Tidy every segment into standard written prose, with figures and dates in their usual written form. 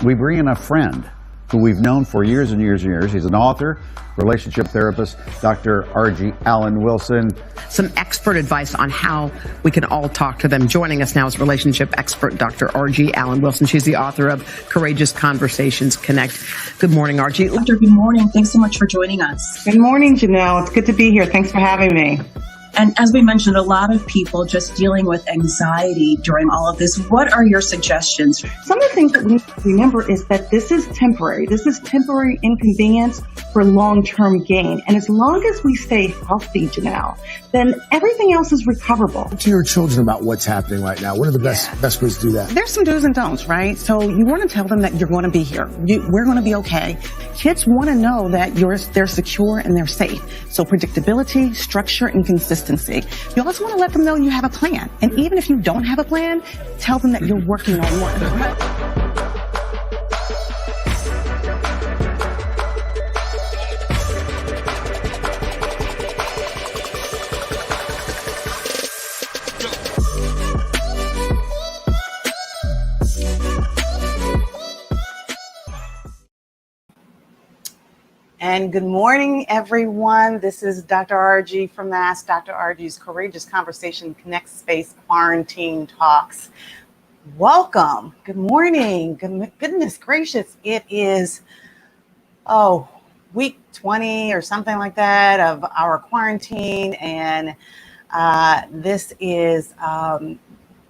we bring in a friend who we've known for years and years and years. He's an author, relationship therapist, Dr. R.G. Alan Wilson. Some expert advice on how we can all talk to them. Joining us now is relationship expert Dr. R.G. Alan Wilson. She's the author of Courageous Conversations Connect. Good morning, R.G. Doctor, good morning. Thanks so much for joining us. Good morning, Janelle. It's good to be here. Thanks for having me. And as we mentioned, a lot of people just dealing with anxiety during all of this. What are your suggestions? Some of the things that we need to remember is that this is temporary. This is temporary inconvenience for long-term gain. And as long as we stay healthy, Janelle, then everything else is recoverable. Talk to your children about what's happening right now. What are the best ways to do that? There's some do's and don'ts, right? So you want to tell them that you're going to be here. We're going to be okay. Kids want to know that they're secure and they're safe. So predictability, structure, and consistency. You also want to let them know you have a plan. And even if you don't have a plan, tell them that you're working on one. And good morning, everyone. This is Dr. RG from Ask Dr. RG's Courageous Conversation Connect Space Quarantine Talks. Welcome. Good morning. Goodness gracious. It is, week 20 or something like that of our quarantine. And this is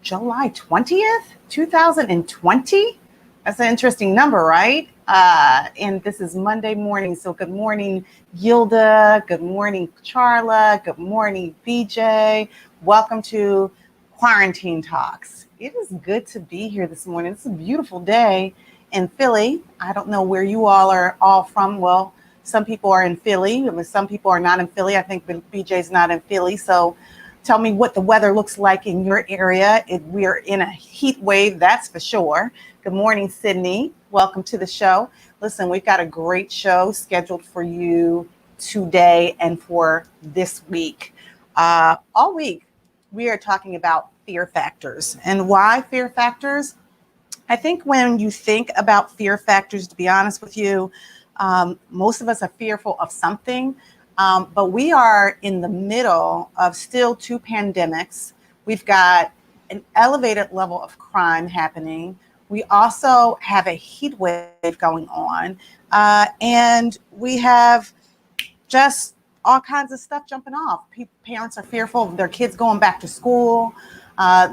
July 20th, 2020. That's an interesting number, right? And this is Monday morning. So good morning, Gilda. Good morning, Charla. Good morning, BJ. Welcome to Quarantine Talks. It is good to be here this morning. It's a beautiful day in Philly. I don't know where you all are from. Well, some people are in Philly. Some people are not in Philly. I think BJ's not in Philly. So tell me what the weather looks like in your area. We are in a heat wave, that's for sure. Good morning, Sydney. Welcome to the show. Listen, we've got a great show scheduled for you today and for this week. All week, we are talking about fear factors. And why fear factors? I think when you think about fear factors, to be honest with you, most of us are fearful of something. But we are in the middle of still two pandemics. We've got an elevated level of crime happening. We also have a heat wave going on. And we have just all kinds of stuff jumping off. Parents are fearful of their kids going back to school.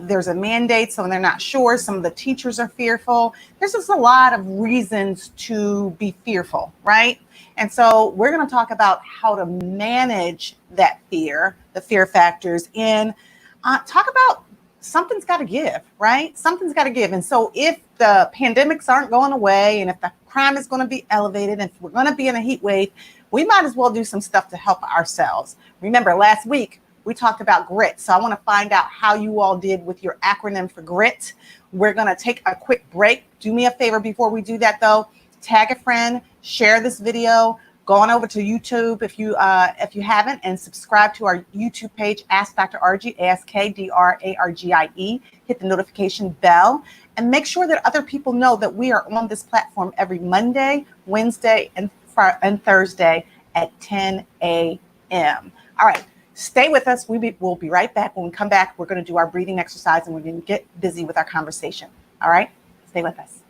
There's a mandate, so they're not sure. Some of the teachers are fearful. There's just a lot of reasons to be fearful, right? And so we're going to talk about how to manage that fear, the fear factors, and talk about something's got to give, right? Something's got to give. And so if the pandemics aren't going away and if the crime is going to be elevated and if we're going to be in a heat wave, we might as well do some stuff to help ourselves. Remember, last week, we talked about grit. So I want to find out how you all did with your acronym for grit. We're going to take a quick break. Do me a favor before we do that, though. Tag a friend, share this video, go on over to YouTube if you haven't, and subscribe to our YouTube page, Ask Dr. RG, AskDrArgie. Hit the notification bell and make sure that other people know that we are on this platform every Monday, Wednesday, and Thursday at 10 a.m. All right, stay with us. We'll be right back. When we come back, we're going to do our breathing exercise and we're going to get busy with our conversation. All right, stay with us.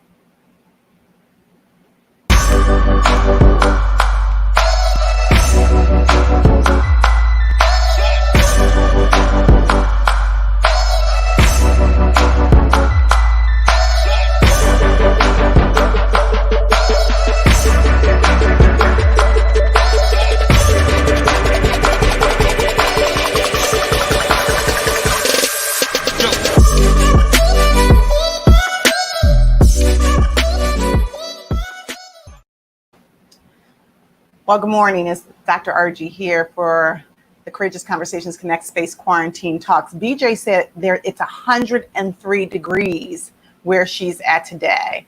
Well, good morning. It's Dr. RG here for the Courageous Conversations Connect Space Quarantine Talks. BJ said it's 103 degrees where she's at today.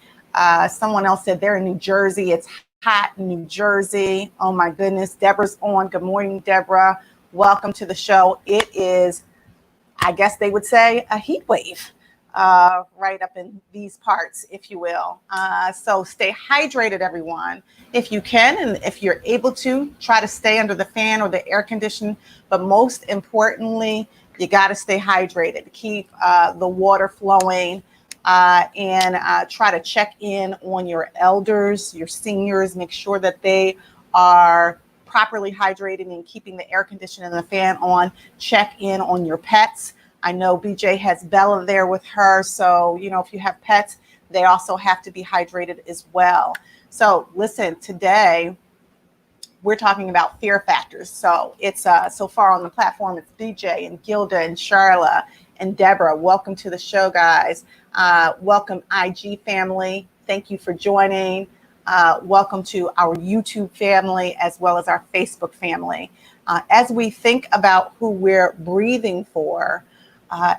Someone else said they're in New Jersey. It's hot in New Jersey. Oh my goodness. Deborah's on. Good morning, Deborah. Welcome to the show. It is, I guess they would say, a heat wave. right up in these parts, if you will. So stay hydrated, everyone, if you can, and if you're able to, try to stay under the fan or the air condition. But most importantly, you got to stay hydrated. Keep the water flowing, and try to check in on your elders, your seniors. Make sure that they are properly hydrated and keeping the air conditioner and the fan on. Check in on your pets. I know BJ has Bella there with her. So, you know, if you have pets, they also have to be hydrated as well. So listen, today we're talking about fear factors. So it's so far on the platform, it's BJ and Gilda and Charla and Deborah. Welcome to the show, guys. Welcome, IG family. Thank you for joining. Welcome to our YouTube family as well as our Facebook family. As we think about who we're breathing for,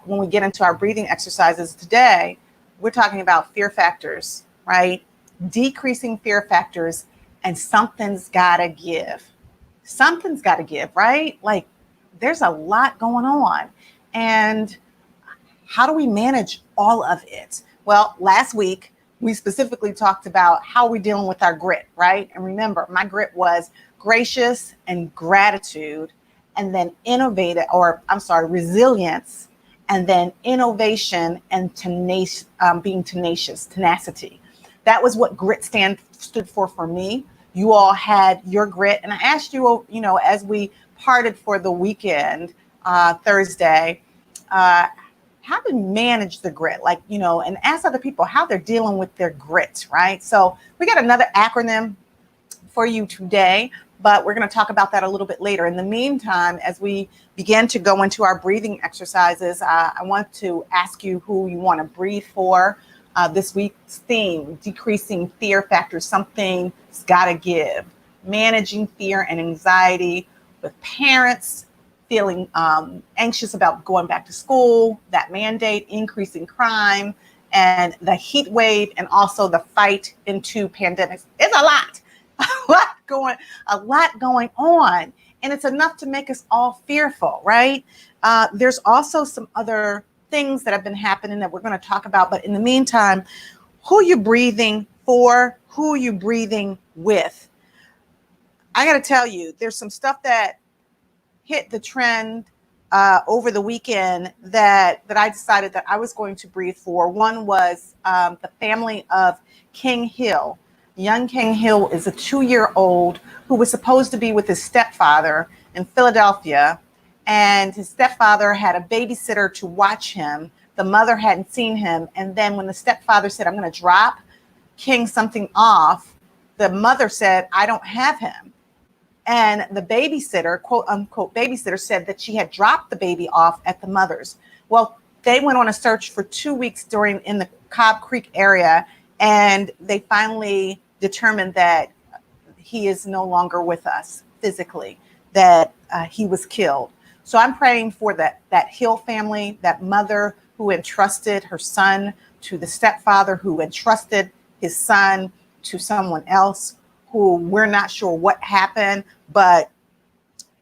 when we get into our breathing exercises today, we're talking about fear factors, right? Decreasing fear factors, and something's gotta give. Something's gotta give, right? Like there's a lot going on. And how do we manage all of it? Well, last week, we specifically talked about how we're dealing with our grit, right? And remember, my grit was gracious and gratitude, and then resilience, and then innovation and being tenacious, tenacity. That was what grit stood for me. You all had your grit. And I asked you, you know, as we parted for the weekend, Thursday, how to manage the grit, like, you know, and ask other people how they're dealing with their grit, right? So we got another acronym for you today, but we're going to talk about that a little bit later. In the meantime, as we begin to go into our breathing exercises, I want to ask you who you want to breathe for. This week's theme, decreasing fear factors, something's got to give. Managing fear and anxiety with parents feeling anxious about going back to school, that mandate, increasing crime, and the heat wave, and also the fight into pandemics. It's a lot. A lot going on, and it's enough to make us all fearful, right? There's also some other things that have been happening that we're going to talk about, but in the meantime, who you breathing for, who you breathing with. I got to tell you, there's some stuff that hit the trend over the weekend that I decided that I was going to breathe for. One was the family of King Hill. Young King Hill is a 2-year-old who was supposed to be with his stepfather in Philadelphia, and his stepfather had a babysitter to watch him. The mother hadn't seen him, and then when the stepfather said, "I'm going to drop King something off," the mother said, "I don't have him." And the babysitter, quote unquote babysitter, said that she had dropped the baby off at the mother's. Well, they went on a search for 2 weeks in the Cobb Creek area, and they finally determined that he is no longer with us physically, that he was killed. So I'm praying for that Hill family, that mother who entrusted her son to the stepfather, who entrusted his son to someone else, who we're not sure what happened, but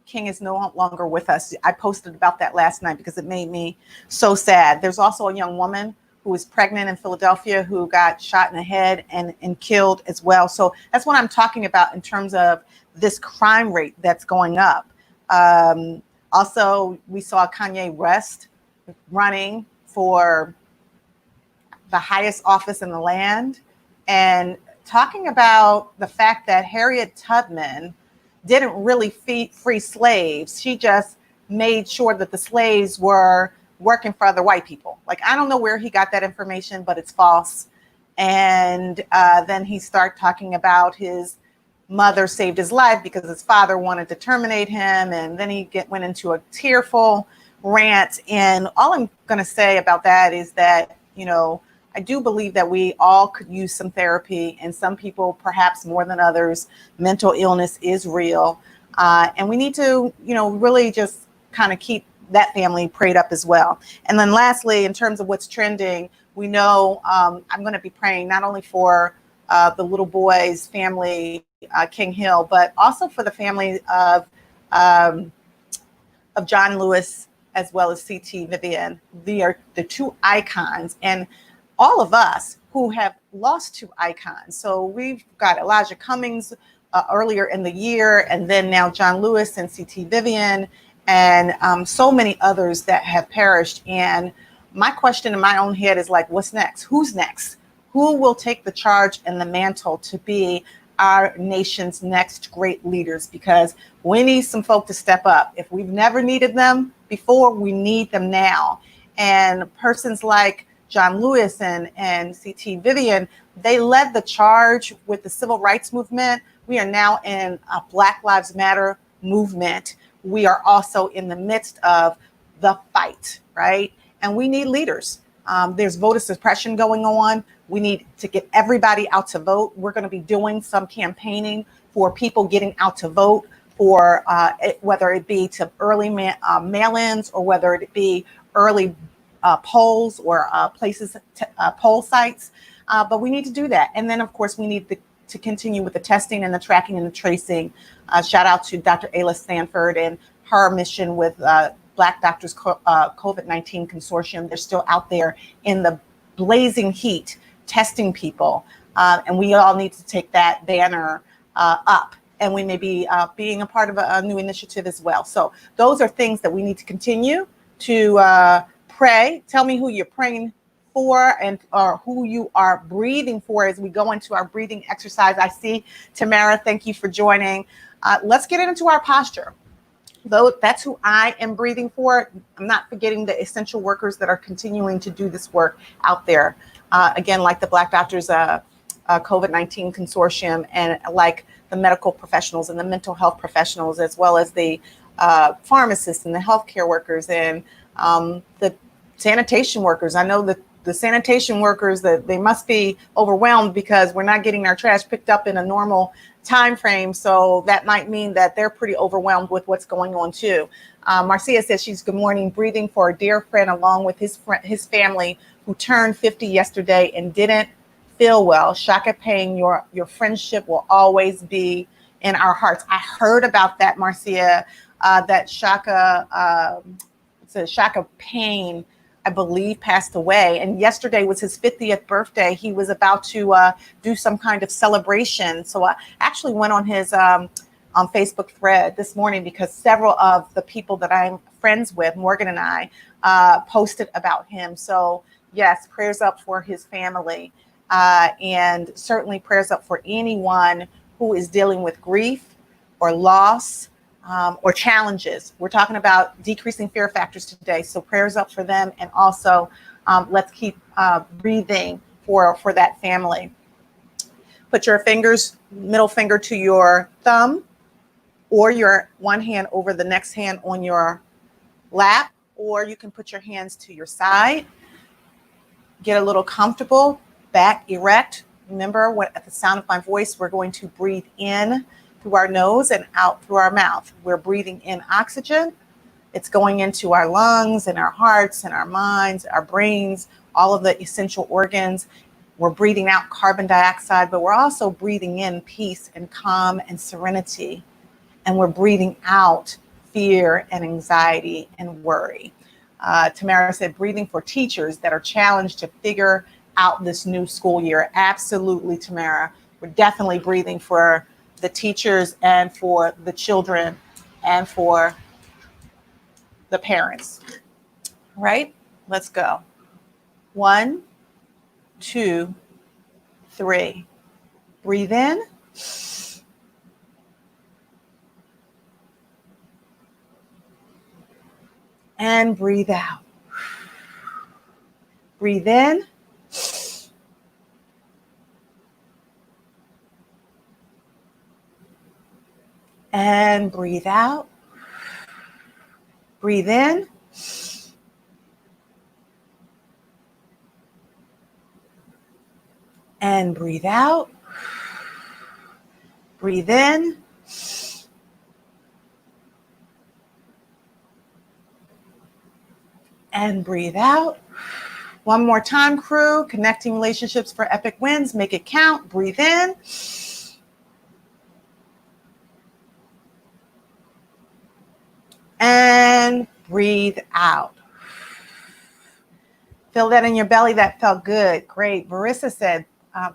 King is no longer with us. I posted about that last night because it made me so sad. There's also a young woman who was pregnant in Philadelphia who got shot in the head and killed as well. So that's what I'm talking about in terms of this crime rate that's going up. Also, we saw Kanye West running for the highest office in the land and talking about the fact that Harriet Tubman didn't really free slaves. She just made sure that the slaves were working for other white people. Like, I don't know where he got that information, but it's false. And then he started talking about his mother saved his life because his father wanted to terminate him. And then he went into a tearful rant. And all I'm going to say about that is that, you know, I do believe that we all could use some therapy, and some people perhaps more than others. Mental illness is real. And we need to, you know, really just kind of keep that family prayed up as well. And then lastly, in terms of what's trending, we know I'm going to be praying not only for the little boy's family, King Hill, but also for the family of John Lewis as well as CT Vivian. They are the two icons, and all of us who have lost two icons. So we've got Elijah Cummings earlier in the year, and then now John Lewis and CT Vivian, and so many others that have perished. And my question in my own head is like, what's next? Who's next? Who will take the charge and the mantle to be our nation's next great leaders? Because we need some folk to step up. If we've never needed them before, we need them now. And persons like John Lewis and CT Vivian, they led the charge with the civil rights movement. We are now in a Black Lives Matter movement. We are also in the midst of the fight, right? And we need leaders. There's voter suppression going on. We need to get everybody out to vote. We're going to be doing some campaigning for people getting out to vote, for whether it be to early mail-ins or whether it be early polls or poll sites. But we need to do that. And then, of course, we need to continue with the testing and the tracking and the tracing. Shout out to Dr. Ayla Sanford and her mission with Black Doctors COVID-19 Consortium. They're still out there in the blazing heat testing people. And we all need to take that banner up. And we may be being a part of a new initiative as well. So those are things that we need to continue to pray. Tell me who you're praying for and or who you are breathing for as we go into our breathing exercise. I see Tamara, thank you for joining. Let's get into our posture. Though that's who I am breathing for. I'm not forgetting the essential workers that are continuing to do this work out there. Again, like the Black Doctors COVID-19 Consortium, and like the medical professionals and the mental health professionals, as well as the pharmacists and the healthcare workers and the sanitation workers. I know that the sanitation workers, that they must be overwhelmed because we're not getting our trash picked up in a normal time frame. So that might mean that they're pretty overwhelmed with what's going on too. Marcia says she's good morning, breathing for a dear friend along with his family who turned 50 yesterday and didn't feel well. Shaka Payne, your friendship will always be in our hearts. I heard about that, Marcia, that Shaka Payne, I believe, passed away. And yesterday was his 50th birthday. He was about to do some kind of celebration. So I actually went on his on Facebook thread this morning because several of the people that I'm friends with, Morgan and I, posted about him. So yes, prayers up for his family. And certainly prayers up for anyone who is dealing with grief or loss or challenges. We're talking about decreasing fear factors today. So prayers up for them. And also let's keep breathing for that family. Put your middle finger to your thumb or your one hand over the next hand on your lap, or you can put your hands to your side. Get a little comfortable, back erect. Remember, at the sound of my voice, we're going to breathe in through our nose and out through our mouth. We're breathing in oxygen. It's going into our lungs and our hearts and our minds, our brains, all of the essential organs. We're breathing out carbon dioxide, but we're also breathing in peace and calm and serenity. And we're breathing out fear and anxiety and worry. Tamara said, breathing for teachers that are challenged to figure out this new school year. Absolutely, Tamara. We're definitely breathing for the teachers and for the children and for the parents. All right, let's go. 1, 2, 3. Breathe in. And breathe out. Breathe in. And breathe out. Breathe in. And breathe out. Breathe in. And breathe out. One more time, crew. Connecting relationships for epic wins. Make it count. Breathe in. And breathe out. Feel that in your belly. That felt good. Great. Marissa said,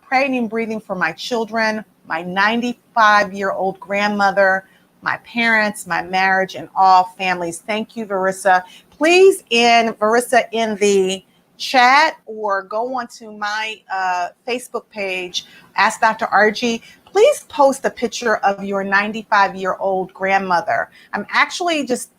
praying and breathing for my children, my 95-year-old grandmother, my parents, my marriage, and all families. Thank you, Marissa. Please, Marissa, in the chat or go onto my Facebook page, Ask Dr. RG. Please post a picture of your 95-year-old grandmother. I'm actually just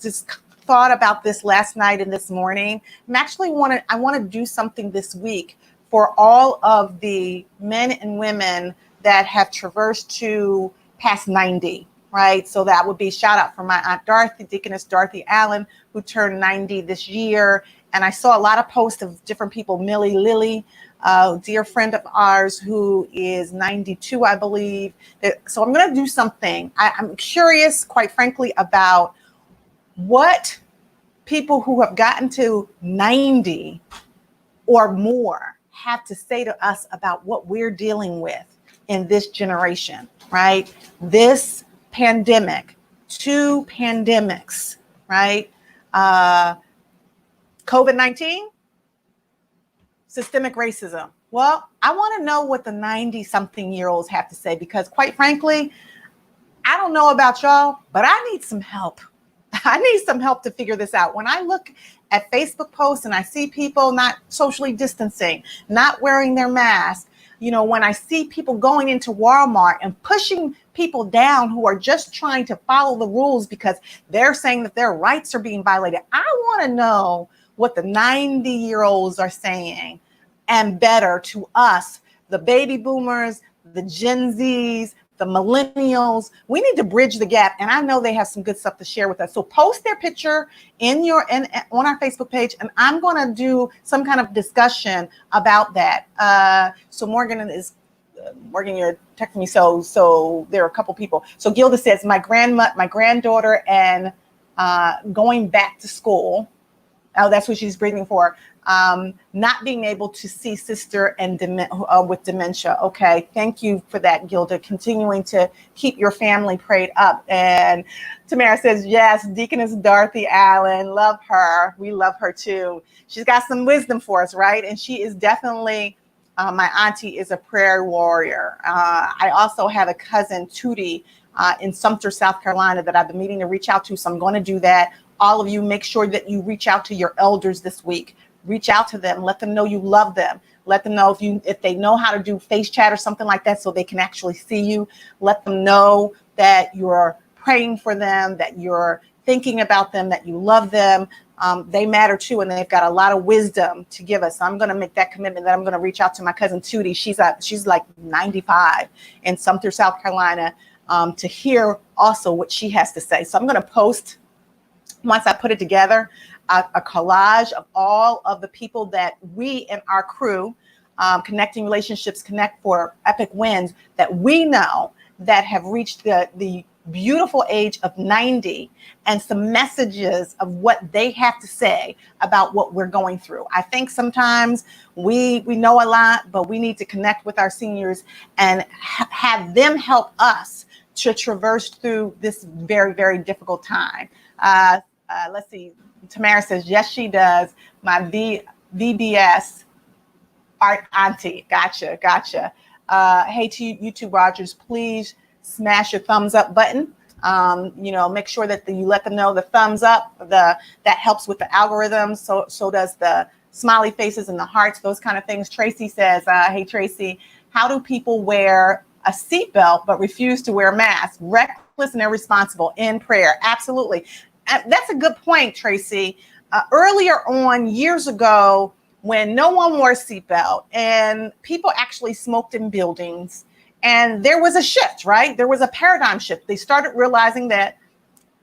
thought about this last night and this morning. I want to do something this week for all of the men and women that have traversed to past 90, right? So that would be shout out for my Aunt Dorothy, Deaconess Dorothy Allen, who turned 90 this year. And I saw a lot of posts of different people, Millie Lilly, a dear friend of ours who is 92, I believe. So I'm going to do something. I'm curious, quite frankly, about what people who have gotten to 90 or more have to say to us about what we're dealing with in this generation, right? This pandemic, 2 pandemics, right? COVID-19, systemic racism. Well, I want to know what the 90-something-year-olds have to say, because quite frankly, I don't know about y'all, but I need some help. I need some help to figure this out. When I look at Facebook posts and I see people not socially distancing, not wearing their mask, when I see people going into Walmart and pushing people down who are just trying to follow the rules because they're saying that their rights are being violated, I want to know what the 90-year-olds are saying, and better to us, the baby boomers, the Gen Zs, the millennials. We need to bridge the gap, and I know they have some good stuff to share with us. So post their picture on our Facebook page, and I'm going to do some kind of discussion about that. So Morgan, you're texting me. So there are a couple people. So Gilda says, my granddaughter, and going back to school. Oh, that's what she's breathing for. Not being able to see sister and with dementia. Okay, thank you for that, Gilda. Continuing to keep your family prayed up. And Tamara says, yes, Deaconess Dorothy Allen, love her. We love her too. She's got some wisdom for us, right? And she is definitely, my auntie is a prayer warrior. I also have a cousin, Tootie, in Sumter, South Carolina, that I've been meaning to reach out to. So I'm going to do that. All of you, make sure that you reach out to your elders this week. Reach out to them. Let them know you love them. Let them know if they know how to do face chat or something like that so they can actually see you. Let them know that you're praying for them, that you're thinking about them, that you love them. They matter too, and they've got a lot of wisdom to give us. So I'm going to make that commitment that I'm going to reach out to my cousin Tootie. She's like 95 in Sumter, South Carolina, to hear also what she has to say. So I'm going to post, once I put it together, a collage of all of the people that we in our crew, Connecting Relationships Connect for Epic Wins, that we know that have reached the beautiful age of 90, and some messages of what they have to say about what we're going through. I think sometimes we know a lot, but we need to connect with our seniors and have them help us to traverse through this very, very difficult time. Let's see. Tamara says, yes, she does. My VBS art auntie. Gotcha. Hey, to you too, Rogers, please smash your thumbs up button. Make sure that you let them know the thumbs up, that helps with the algorithm. So does the smiley faces and the hearts, those kind of things. Tracy says, hey, Tracy, how do people wear a seatbelt but refuse to wear a mask? Reckless and irresponsible in prayer. Absolutely. That's a good point, Tracy. Earlier on, years ago, when no one wore a seatbelt and people actually smoked in buildings, and there was a shift, right? There was a paradigm shift. They started realizing that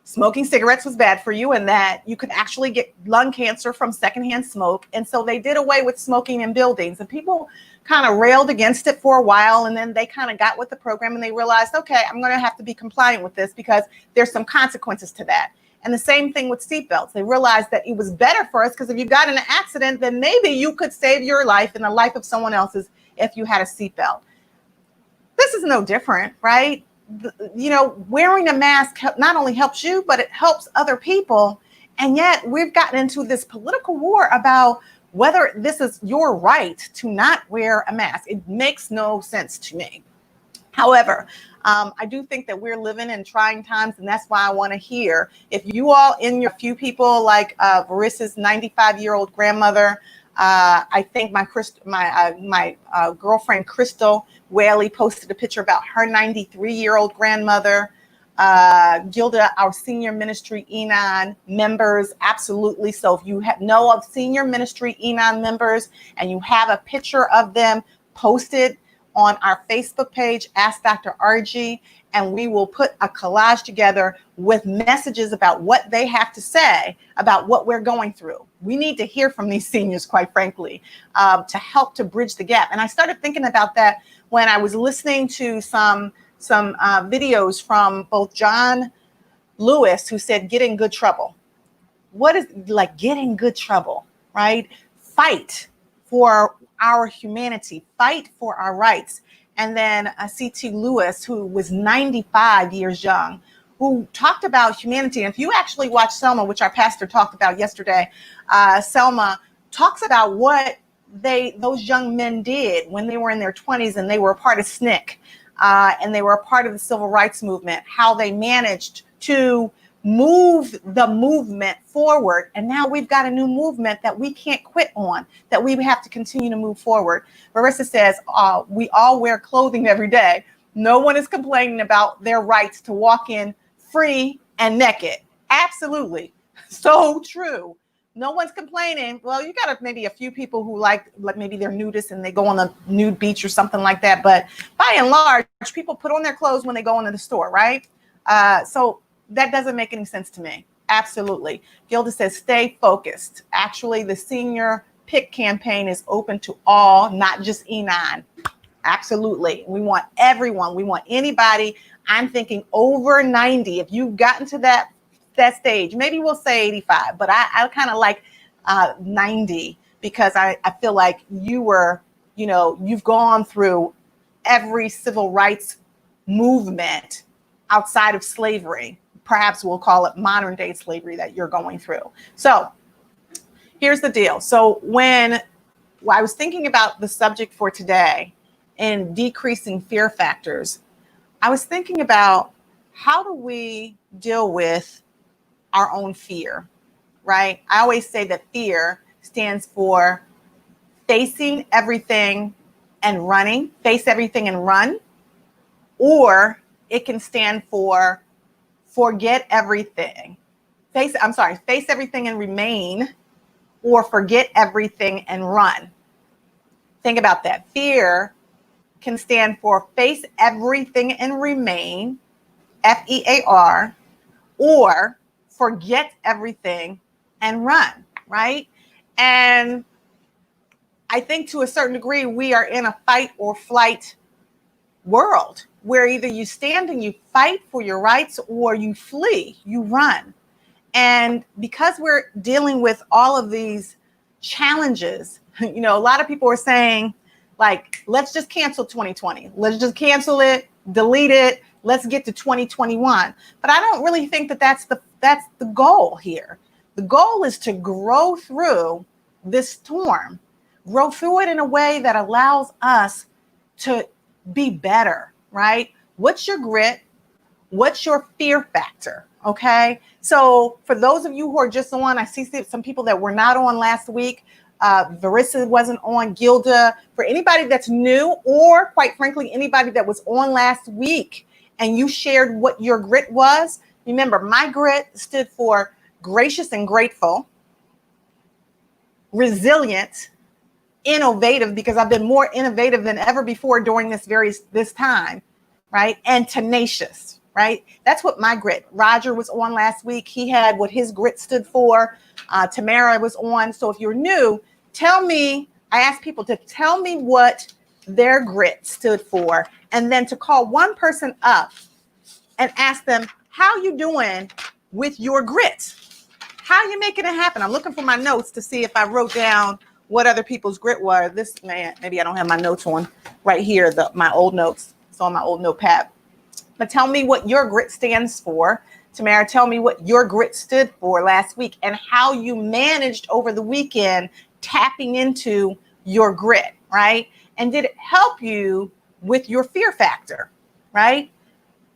smoking cigarettes was bad for you and that you could actually get lung cancer from secondhand smoke. And so they did away with smoking in buildings, and people kind of railed against it for a while. And then they kind of got with the program and they realized, okay, I'm going to have to be compliant with this because there's some consequences to that. And the same thing with seatbelts. They realized that it was better for us because if you got in an accident, then maybe you could save your life and the life of someone else's if you had a seatbelt. This is no different, right? Wearing a mask not only helps you, but it helps other people. And yet we've gotten into this political war about whether this is your right to not wear a mask. It makes no sense to me. However, I do think that we're living in trying times, and that's why I want to hear if you all in your few people like Varissa's 95-year-old grandmother. I think my girlfriend Crystal Whaley posted a picture about her 93-year-old grandmother. Gilda, our senior ministry Enon members, absolutely. So if you know of senior ministry Enon members and you have a picture of them, post it on our Facebook page, Ask Dr. RG, and we will put a collage together with messages about what they have to say about what we're going through. We need to hear from these seniors, quite frankly, to help to bridge the gap. And I started thinking about that when I was listening to some videos from both John Lewis, who said, get in good trouble. What is like get in good trouble, right? Fight for our humanity, fight for our rights. And then C.T. Lewis, who was 95 years young, who talked about humanity. And if you actually watch Selma, which our pastor talked about yesterday, Selma talks about what those young men did when they were in their 20s and they were a part of SNCC. And they were a part of the civil rights movement, how they managed to move the movement forward. And now we've got a new movement that we can't quit on, that we have to continue to move forward. Varissa says, we all wear clothing every day. No one is complaining about their rights to walk in free and naked. Absolutely. So true. No one's complaining. Well, you got maybe a few people who like maybe they're nudists and they go on the nude beach or something like that. But by and large, people put on their clothes when they go into the store, right? So that doesn't make any sense to me. Absolutely. Gilda says, stay focused. Actually, the senior pick campaign is open to all, not just Enon. Absolutely. We want everyone. We want anybody. I'm thinking over 90. If you've gotten to that stage, maybe we'll say 85, but I kind of like 90 because I feel like you've gone through every civil rights movement outside of slavery. Perhaps we'll call it modern day slavery that you're going through. So here's the deal. So when I was thinking about the subject for today and decreasing fear factors, I was thinking about how do we deal with our own fear, right? I always say that fear stands for facing everything and running, face everything and run, or it can stand for forget everything. Face everything and remain, or forget everything and run. Think about that. Fear can stand for face everything and remain, FEAR, or forget everything and run, right? And I think to a certain degree, we are in a fight or flight world where either you stand and you fight for your rights or you flee, you run. And because we're dealing with all of these challenges, a lot of people are saying, like, let's just cancel 2020. Let's just cancel it, delete it. Let's get to 2021. But I don't really think that that's the goal here. The goal is to grow through this storm, grow through it in a way that allows us to be better, right? What's your grit? What's your fear factor? Okay. So for those of you who are just on, I see some people that were not on last week. Varissa wasn't on, Gilda. For anybody that's new, or quite frankly, anybody that was on last week and you shared what your grit was, remember, my grit stood for gracious and grateful, resilient, innovative, because I've been more innovative than ever before during this time, right? And tenacious, right? That's what my grit. Roger was on last week. He had what his grit stood for. Tamara was on. So if you're new, tell me, I asked people to tell me what their grit stood for, and then to call one person up and ask them, how you doing with your grit? How you making it happen? I'm looking for my notes to see if I wrote down what other people's grit were. Maybe I don't have my notes on right here, my old notes. It's on my old notepad. But tell me what your grit stands for. Tamara, tell me what your grit stood for last week and how you managed over the weekend tapping into your grit, right? And did it help you with your fear factor, right?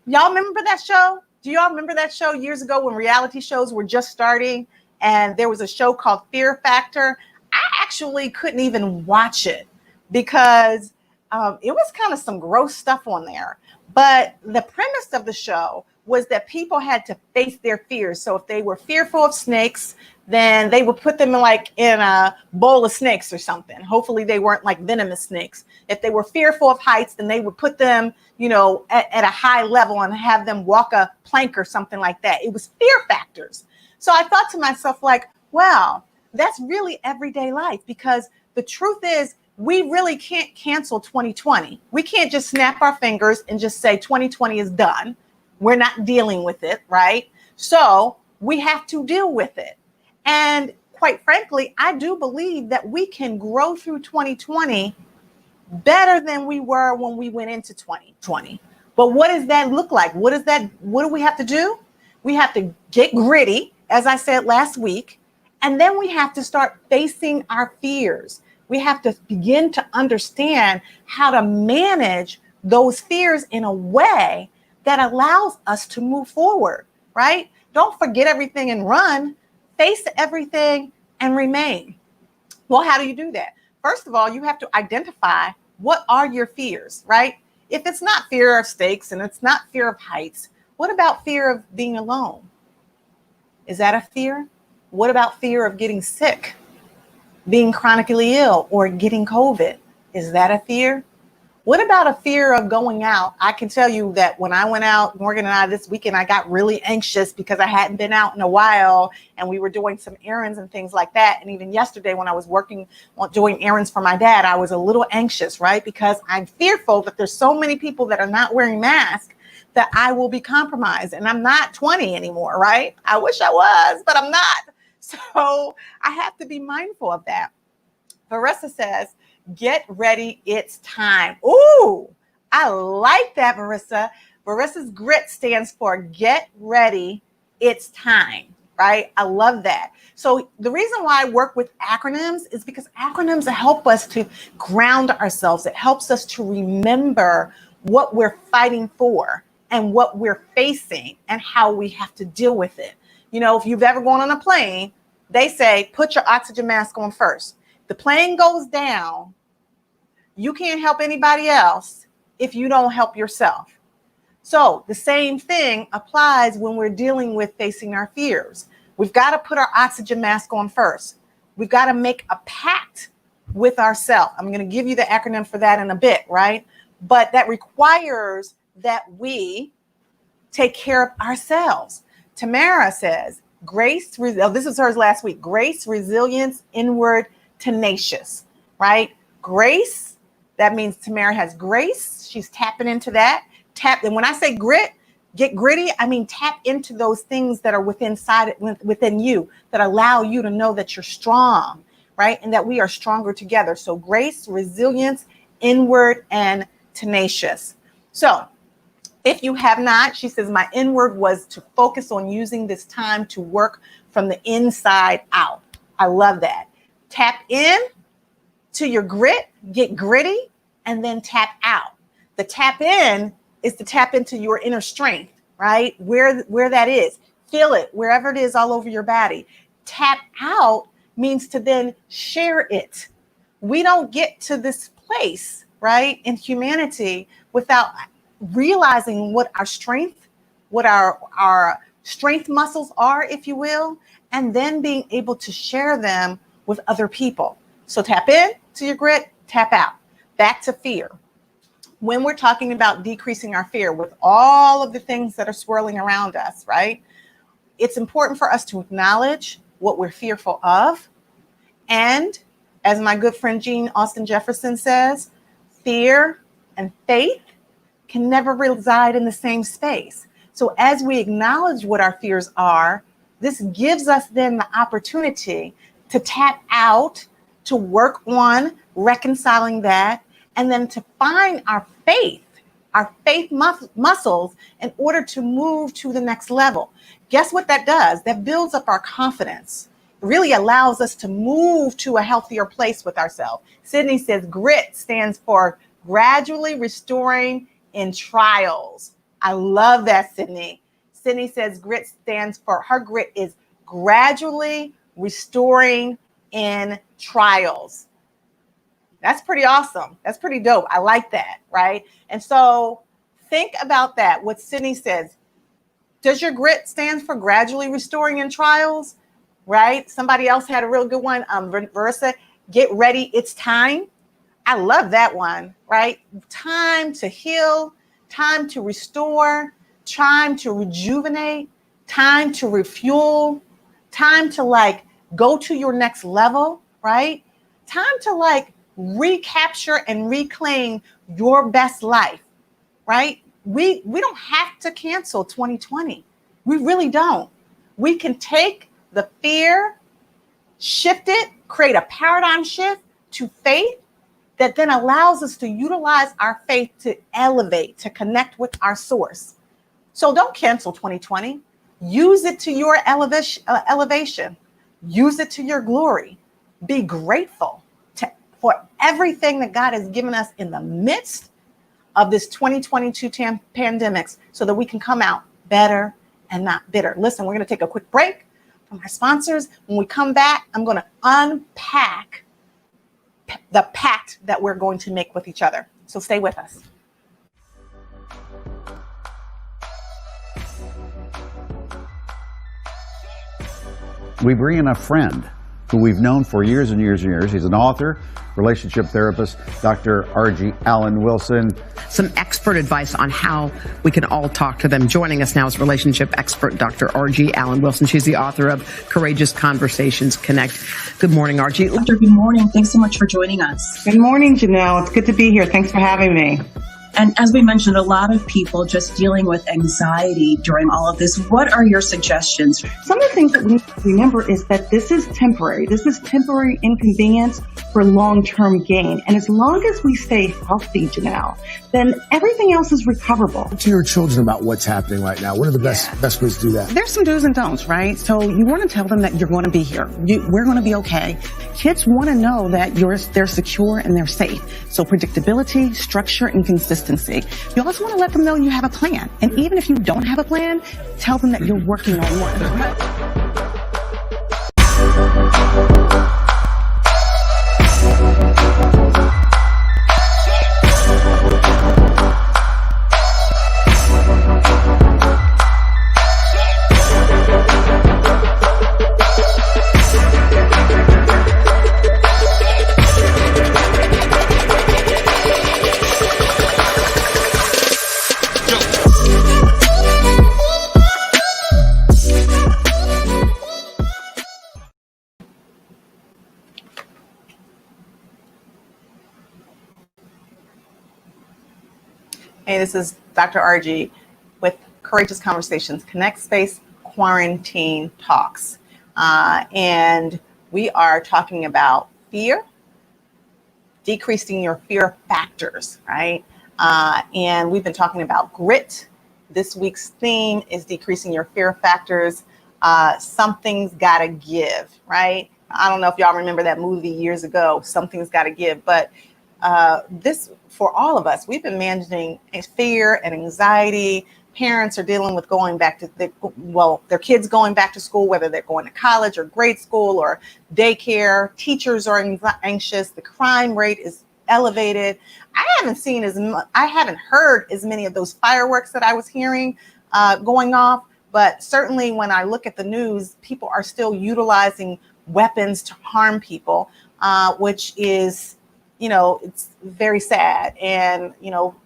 Y'all remember that show? Do y'all remember that show years ago when reality shows were just starting and there was a show called Fear Factor? I actually couldn't even watch it because it was kind of some gross stuff on there. But the premise of the show was that people had to face their fears. So if they were fearful of snakes, then they would put them in a bowl of snakes or something. Hopefully they weren't like venomous snakes. If they were fearful of heights, then they would put them, at a high level and have them walk a plank or something like that. It was fear factors. So I thought to myself, wow, that's really everyday life, because the truth is we really can't cancel 2020. We can't just snap our fingers and just say 2020 is done. We're not dealing with it, right? So we have to deal with it. And quite frankly, I do believe that we can grow through 2020 better than we were when we went into 2020. But what does that look like? What do we have to do? We have to get gritty, as I said last week, and then we have to start facing our fears. We have to begin to understand how to manage those fears in a way that allows us to move forward, right? Don't forget everything and run. Face everything and remain. Well, how do you do that? First of all, you have to identify what are your fears, right? If it's not fear of snakes and it's not fear of heights, what about fear of being alone? Is that a fear? What about fear of getting sick, being chronically ill, or getting COVID? Is that a fear? What about a fear of going out? I can tell you that when I went out, Morgan and I, this weekend, I got really anxious because I hadn't been out in a while and we were doing some errands and things like that. And even yesterday when I was working on doing errands for my dad, I was a little anxious, right? Because I'm fearful that there's so many people that are not wearing masks that I will be compromised. And I'm not 20 anymore, right? I wish I was, but I'm not. So I have to be mindful of that. Marissa says, get ready, it's time. Ooh, I like that, Marissa. Marissa's grit stands for get ready, it's time, right? I love that. So the reason why I work with acronyms is because acronyms help us to ground ourselves. It helps us to remember what we're fighting for and what we're facing and how we have to deal with it. If you've ever gone on a plane, they say, put your oxygen mask on first. The plane goes down. You can't help anybody else if you don't help yourself. So the same thing applies when we're dealing with facing our fears. We've got to put our oxygen mask on first. We've got to make a pact with ourselves. I'm going to give you the acronym for that in a bit, right? But that requires that we take care of ourselves. Tamara says, grace, this is hers last week, grace, resilience, inward, tenacious, right? Grace, that means Tamara has grace. She's tapping into that. And when I say grit, get gritty, I mean tap into those things that are within you that allow you to know that you're strong, right? And that we are stronger together. So grace, resilience, inward, and tenacious. So if you have not, she says, my inward was to focus on using this time to work from the inside out. I love that. Tap in to your grit, get gritty, and then tap out. The tap in is to tap into your inner strength, right? Where that is. Feel it wherever it is all over your body. Tap out means to then share it. We don't get to this place, right, in humanity without realizing what our strength, what our strength muscles are, if you will, and then being able to share them with other people. So tap in to your grit, tap out. Back to fear. When we're talking about decreasing our fear with all of the things that are swirling around us, right? It's important for us to acknowledge what we're fearful of. And as my good friend Jean Austin Jefferson says, fear and faith can never reside in the same space. So as we acknowledge what our fears are, this gives us then the opportunity to tap out, to work on reconciling that, and then to find our faith, our faith muscles in order to move to the next level. Guess what that does? That builds up our confidence. It really allows us to move to a healthier place with ourselves. Sydney says GRIT stands for gradually restoring in trials. I love that, Sydney. Sydney says GRIT stands for, her GRIT is gradually restoring in trials. That's pretty awesome. That's pretty dope. I like that, right? And so think about that. What Sydney says, does your GRIT stand for gradually restoring in trials, right? Somebody else had a real good one. Versa, get ready. It's time. I love that one, right? Time to heal, time to restore, time to rejuvenate, time to refuel, time to like go to your next level, right? Time to like recapture and reclaim your best life, right? We don't have to cancel 2020. We really don't. We can take the fear, shift it, create a paradigm shift to faith that then allows us to utilize our faith to elevate, to connect with our source. So don't cancel 2020. Use it to your elevation. Use it to your glory. Be grateful for everything that God has given us in the midst of this 2022 pandemics so that we can come out better and not bitter. Listen, we're going to take a quick break from our sponsors. When we come back, I'm going to unpack the pact that we're going to make with each other. So stay with us. We bring in a friend who we've known for years and years and years. He's an author, relationship therapist, Dr. R.G. Alan Wilson. Some expert advice on how we can all talk to them. Joining us now is relationship expert Dr. R.G. Alan Wilson. She's the author of Courageous Conversations Connect. Good morning, R.G. Doctor, good morning. Thanks so much for joining us. Good morning, Janelle. It's good to be here. Thanks for having me. And as we mentioned, a lot of people just dealing with anxiety during all of this. What are your suggestions? Some of the things that we need to remember is that this is temporary. This is temporary inconvenience for long-term gain. And as long as we stay healthy, Janelle, then everything else is recoverable. Talk to your children about what's happening right now. What are the best ways to do that? There's some do's and don'ts, right? So you want to tell them that you're going to be here. We're going to be okay. Kids want to know that they're secure and they're safe. So predictability, structure, and consistency. You also want to let them know you have a plan. And even if you don't have a plan, tell them that you're working on one. Hey, this is Dr. RG with Courageous Conversations Connect Space Quarantine Talks. And we are talking about fear, decreasing your fear factors, right? And we've been talking about grit. This week's theme is decreasing your fear factors. Something's gotta give, right? I don't know if y'all remember that movie years ago, Something's Gotta Give, but this, for all of us, we've been managing fear and anxiety. Parents are dealing with going back to, their kids going back to school, whether they're going to college or grade school or daycare. Teachers are anxious. The crime rate is elevated. I haven't heard as many of those fireworks that I was hearing going off, but certainly when I look at the news, people are still utilizing weapons to harm people, which is, it's very sad. And,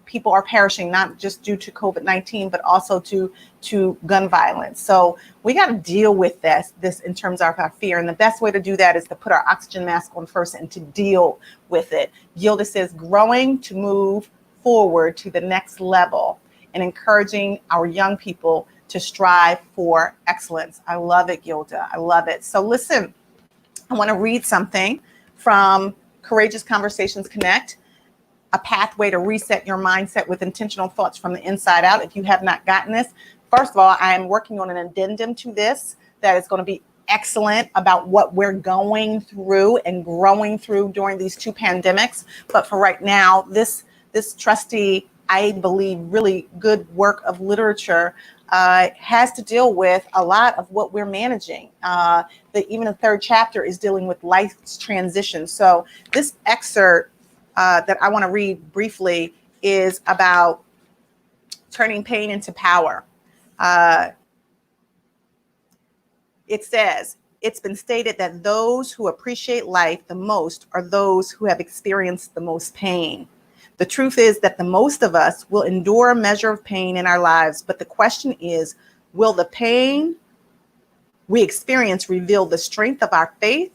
people are perishing, not just due to COVID-19, but also to gun violence. So we got to deal with this in terms of our fear. And the best way to do that is to put our oxygen mask on first and to deal with it. Gilda says growing to move forward to the next level and encouraging our young people to strive for excellence. I love it, Gilda. I love it. So listen, I want to read something from Courageous Conversations Connect. a pathway to reset your mindset with intentional thoughts from the inside out. If you have not gotten this, first of all, I am working on an addendum to this that is going to be excellent about what we're going through and growing through during these two pandemics. But for right now, this trusty, I believe, really good work of literature has to deal with a lot of what we're managing. Even the third chapter is dealing with life's transition. So this excerpt that I want to read briefly is about turning pain into power. It says, it's been stated that those who appreciate life the most are those who have experienced the most pain. The truth is that the most of us will endure a measure of pain in our lives, but the question is, will the pain we experience reveal the strength of our faith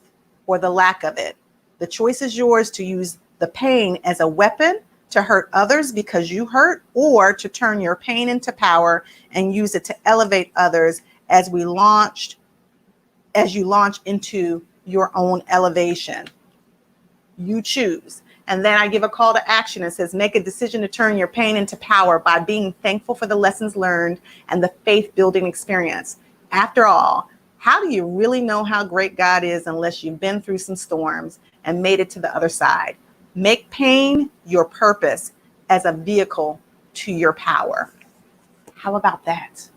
or the lack of it? The choice is yours to use the pain as a weapon to hurt others because you hurt, or to turn your pain into power and use it to elevate others as you launch into your own elevation. You choose. And then I give a call to action. It says, make a decision to turn your pain into power by being thankful for the lessons learned and the faith building experience. After all, how do you really know how great God is unless you've been through some storms and made it to the other side? Make pain your purpose as a vehicle to your power. How about that?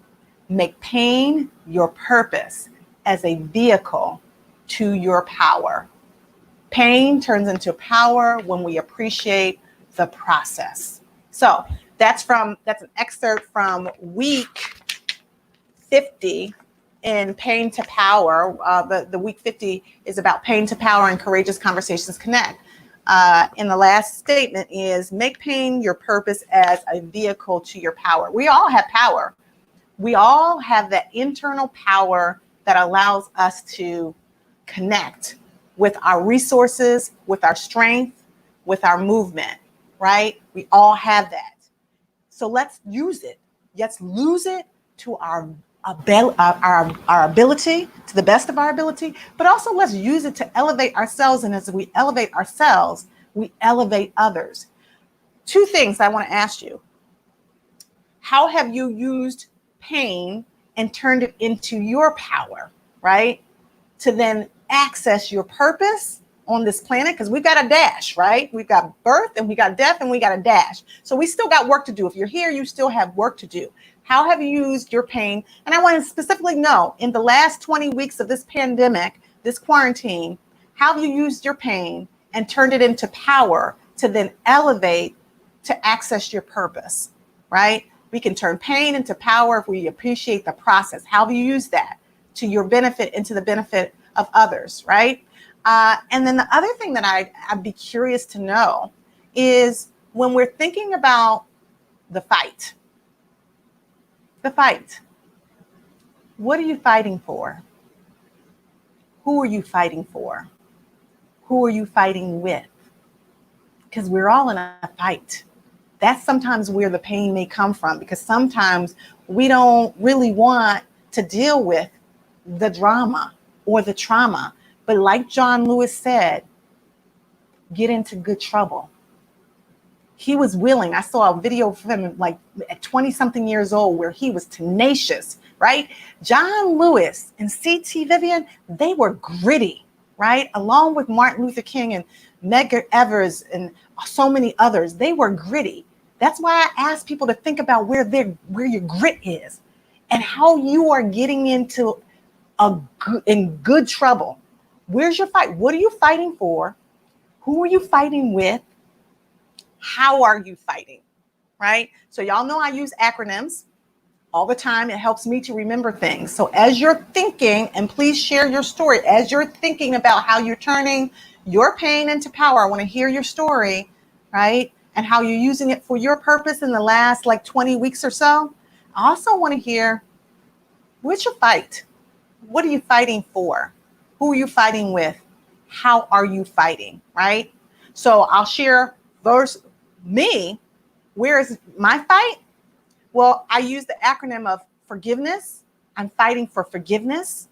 Make pain your purpose as a vehicle to your power. Pain turns into power when we appreciate the process. So that's an excerpt from week 50 in Pain to Power. The week 50 is about pain to power and courageous conversations connect. And the last statement is, make pain your purpose as a vehicle to your power. We all have power. We all have that internal power that allows us to connect with our resources, with our strength, with our movement, right? We all have that. So let's use it. Let's use it to our ability, to the best of our ability, but also let's use it to elevate ourselves. And as we elevate ourselves, we elevate others. Two things I want to ask you. How have you used pain and turned it into your power, right? To then access your purpose on this planet, because we've got a dash, right? We've got birth and we got death and we got a dash. So we still got work to do. If you're here, you still have work to do. How have you used your pain? And I want to specifically know, in the last 20 weeks of this pandemic, this quarantine, how have you used your pain and turned it into power to then elevate to access your purpose, right? We can turn pain into power if we appreciate the process. How have you used that to your benefit and to the benefit of others, right? And then the other thing that I'd be curious to know is, when we're thinking about the fight, what are you fighting for? Who are you fighting for? Who are you fighting with? Because we're all in a fight. That's sometimes where the pain may come from, because sometimes we don't really want to deal with the drama or the trauma. But like John Lewis said, get into good trouble. He was willing. I saw a video of him like at 20 something years old where he was tenacious, right? John Lewis and C.T. Vivian, they were gritty, right? Along with Martin Luther King and Medgar Evers and so many others, they were gritty. That's why I ask people to think about where your grit is and how you are getting into in good trouble. Where's your fight? What are you fighting for? Who are you fighting with? How are you fighting? Right? So y'all know I use acronyms all the time. It helps me to remember things. So as you're thinking, and please share your story, as you're thinking about how you're turning your pain into power, I want to hear your story, right? And how you're using it for your purpose in the last like 20 weeks or so. I also want to hear, what's your fight? What are you fighting for? Who are you fighting with? How are you fighting, right? So I'll share me. Where is my fight? Well, I use the acronym of forgiveness. I'm fighting for forgiveness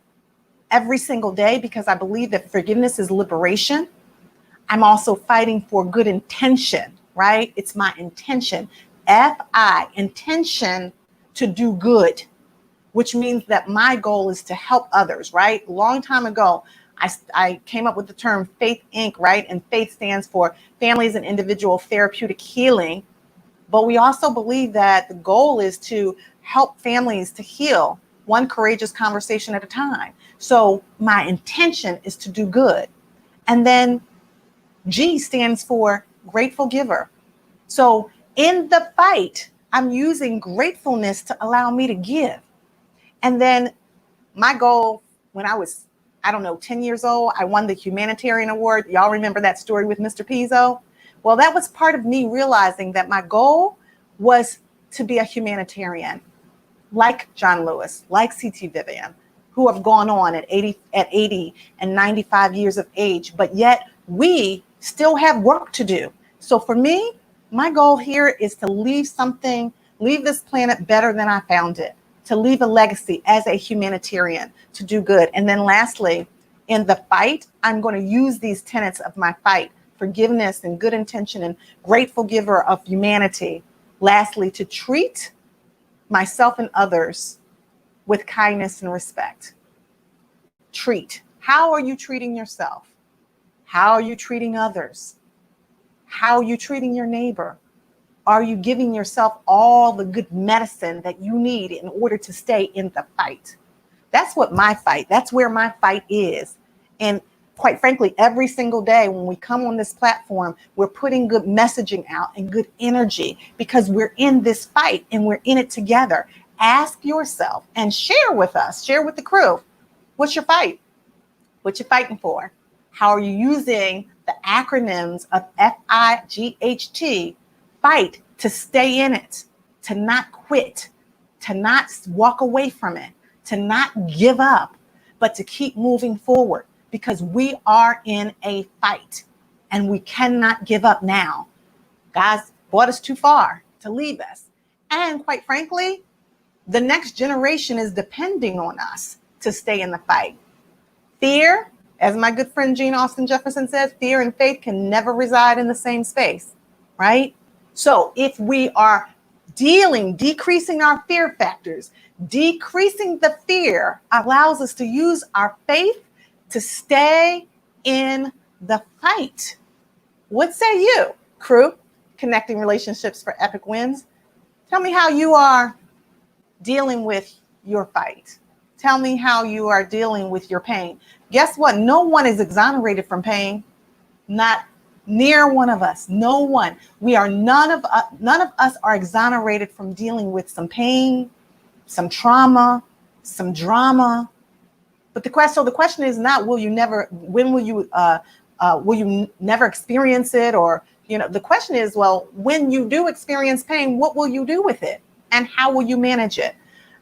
every single day because I believe that forgiveness is liberation. I'm also fighting for good intention, right? It's my intention. FI, intention to do good, which means that my goal is to help others, right? A long time ago, I came up with the term Faith Inc., right? And faith stands for Families and Individual Therapeutic Healing. But we also believe that the goal is to help families to heal one courageous conversation at a time. So my intention is to do good. And then G stands for grateful giver. So in the fight, I'm using gratefulness to allow me to give. And then my goal when I was, 10 years old, I won the humanitarian award. Y'all remember that story with Mr. Pizzo? Well, that was part of me realizing that my goal was to be a humanitarian, like John Lewis, like C.T. Vivian, who have gone on at 80 and 95 years of age, but yet we still have work to do. So for me, my goal here is to leave this planet better than I found it, to leave a legacy as a humanitarian, to do good. And then lastly, in the fight, I'm going to use these tenets of my fight, forgiveness and good intention and grateful giver of humanity. Lastly, to treat myself and others with kindness and respect. Treat. How are you treating yourself? How are you treating others? How are you treating your neighbor? Are you giving yourself all the good medicine that you need in order to stay in the fight? That's what my fight, that's where my fight is. And quite frankly, every single day when we come on this platform, we're putting good messaging out and good energy because we're in this fight and we're in it together. Ask yourself and share with us, share with the crew. What's your fight? What you fighting for? How are you using the acronyms of FIGHT, fight, to stay in it, to not quit, to not walk away from it, to not give up, but to keep moving forward because we are in a fight and we cannot give up now. God's brought us too far to leave us. And quite frankly, the next generation is depending on us to stay in the fight. Fear, as my good friend Jean Austen Jefferson says, fear and faith can never reside in the same space, right? So if we are decreasing our fear factors, decreasing the fear allows us to use our faith to stay in the fight. What say you, crew? Connecting relationships for epic wins. Tell me how you are dealing with your fight. Tell me how you are dealing with your pain. Guess what? No one is exonerated from pain. Not near one of us. No one. None of us are exonerated from dealing with some pain, some trauma, some drama. But the question is not will you never experience it, or the question is, well, when you do experience pain, what will you do with it and how will you manage it?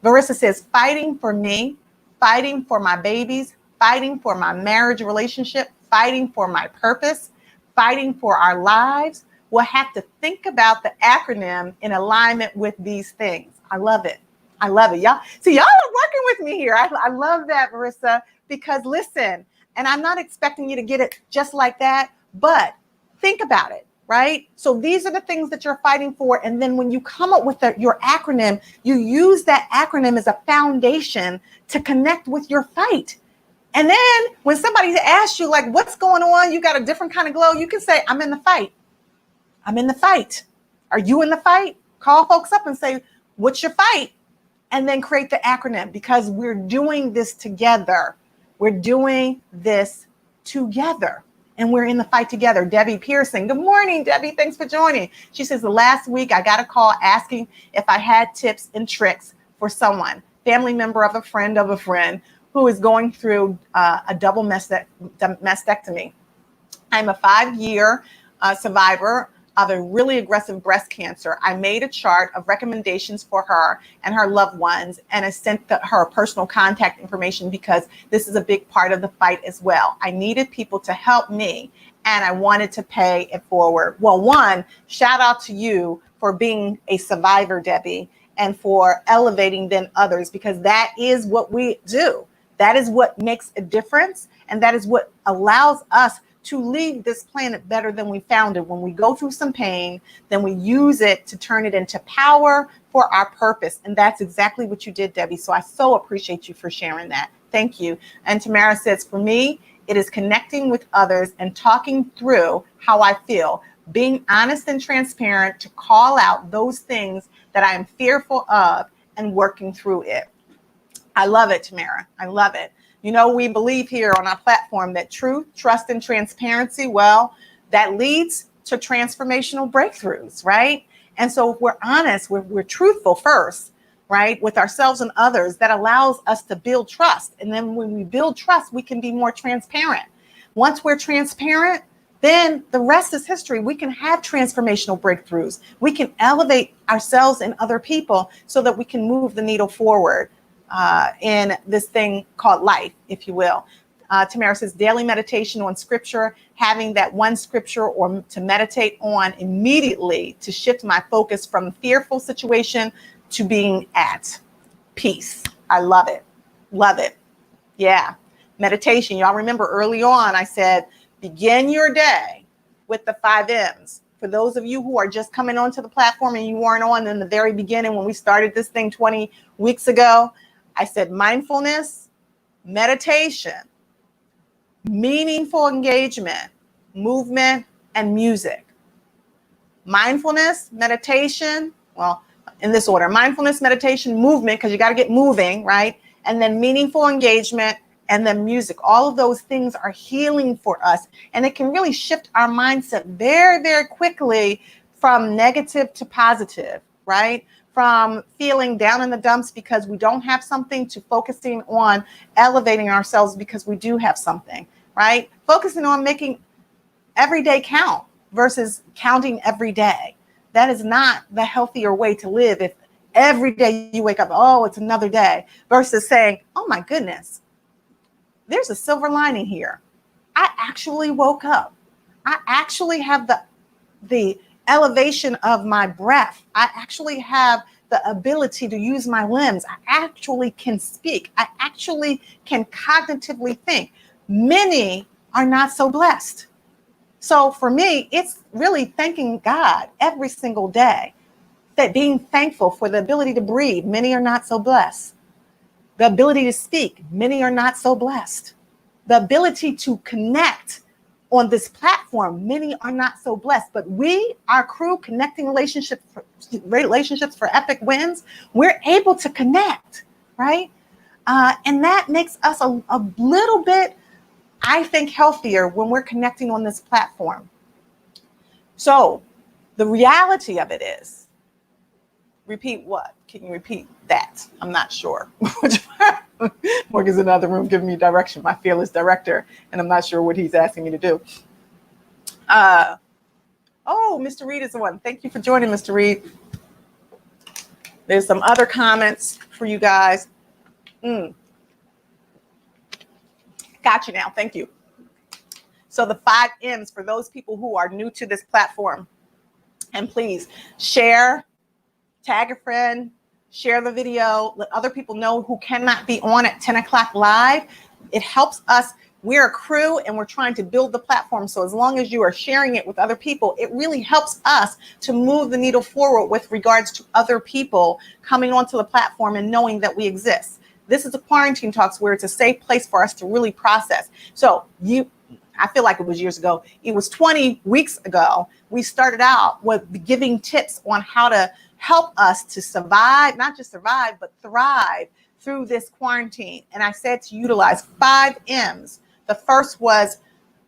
Marissa says, fighting for me, fighting for my babies, fighting for my marriage relationship, fighting for my purpose, fighting for our lives. We'll have to think about the acronym in alignment with these things. I love it. I love it. Y'all are working with me here. I love that, Marissa, because listen, and I'm not expecting you to get it just like that, but think about it, right? So these are the things that you're fighting for. And then when you come up with your acronym, you use that acronym as a foundation to connect with your fight. And then when somebody asks you, like, what's going on? You got a different kind of glow. You can say, I'm in the fight. I'm in the fight. Are you in the fight? Call folks up and say, what's your fight? And then create the acronym because we're doing this together. We're doing this together and we're in the fight together. Debbie Pearson. Good morning, Debbie. Thanks for joining. She says, the last week I got a call asking if I had tips and tricks for someone, family member of a friend who is going through a double mastectomy. I'm a 5-year survivor of a really aggressive breast cancer. I made a chart of recommendations for her and her loved ones, and I sent her personal contact information because this is a big part of the fight as well. I needed people to help me, and I wanted to pay it forward. Well, one, shout out to you for being a survivor, Debbie, and for elevating then others, because that is what we do. That is what makes a difference, and that is what allows us to leave this planet better than we found it. When we go through some pain, then we use it to turn it into power for our purpose. And that's exactly what you did, Debbie. So I so appreciate you for sharing that. Thank you. And Tamara says, for me, it is connecting with others and talking through how I feel, being honest and transparent to call out those things that I am fearful of and working through it. I love it, Tamara. I love it. You know, we believe here on our platform that truth, trust, and transparency, well, that leads to transformational breakthroughs, right? And so if we're honest, we're truthful first, right, with ourselves and others, that allows us to build trust. And then when we build trust, we can be more transparent. Once we're transparent, then the rest is history. We can have transformational breakthroughs. We can elevate ourselves and other people so that we can move the needle forward in this thing called life, if you will. Tamara says daily meditation on scripture, having that one scripture or to meditate on immediately to shift my focus from fearful situation to being at peace. I love it. Love it. Yeah. Meditation. Y'all remember early on, I said, begin your day with the 5 M's. For those of you who are just coming onto the platform and you weren't on in the very beginning when we started this thing 20 weeks ago, I said mindfulness, meditation, meaningful engagement, movement, and music. Mindfulness, meditation, well, in this order, mindfulness, meditation, movement, because you got to get moving, right? And then meaningful engagement, and then music. All of those things are healing for us. And it can really shift our mindset very, very quickly from negative to positive, right? From feeling down in the dumps because we don't have something to focusing on elevating ourselves because we do have something, right? Focusing on making every day count versus counting every day. That is not the healthier way to live. If every day you wake up, oh, it's another day, versus saying, oh my goodness, there's a silver lining here. I actually woke up. I actually have the elevation of my breath. I actually have the ability to use my limbs. I actually can speak. I actually can cognitively think. Many are not so blessed. So for me, it's really thanking God every single day, that being thankful for the ability to breathe. Many are not so blessed. The ability to speak. Many are not so blessed. The ability to connect on this platform. Many are not so blessed, but we, our crew, Connecting Relationships for Epic Wins, we're able to connect, right? And that makes us a little bit, I think, healthier when we're connecting on this platform. So the reality of it is, repeat what? Can you repeat that? I'm not sure. Morgan's in the other room giving me direction, my fearless director, and I'm not sure what he's asking me to do. Oh, Mr. Reed is the one. Thank you for joining, Mr. Reed. There's some other comments for you guys. Got you now. Thank you. So the 5 M's for those people who are new to this platform. And please share, tag a friend, share the video, let other people know who cannot be on at 10 o'clock live. It helps us. We're a crew and we're trying to build the platform. So as long as you are sharing it with other people, it really helps us to move the needle forward with regards to other people coming onto the platform and knowing that we exist. This is a Quarantine Talks where it's a safe place for us to really process. So I feel like it was years ago. It was 20 weeks ago. We started out with giving tips on how to help us to survive, not just survive, but thrive through this quarantine. And I said to utilize 5 M's. The first was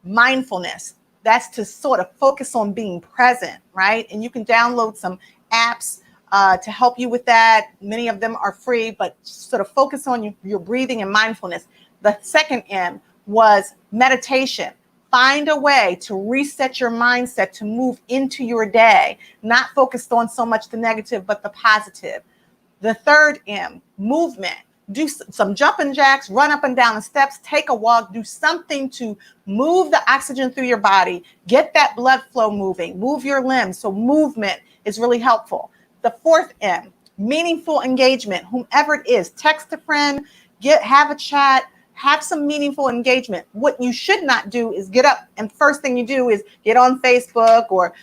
mindfulness. That's to sort of focus on being present, right? And you can download some apps to help you with that. Many of them are free, but sort of focus on your breathing and mindfulness. The second M was meditation. Find a way to reset your mindset to move into your day, not focused on so much the negative, but the positive. The third M, movement. Do some jumping jacks, run up and down the steps, take a walk, do something to move the oxygen through your body, get that blood flow moving, move your limbs. So movement is really helpful. The fourth M, meaningful engagement, whomever it is, text a friend, have a chat, have some meaningful engagement. What you should not do is get up and first thing you do is get on Facebook or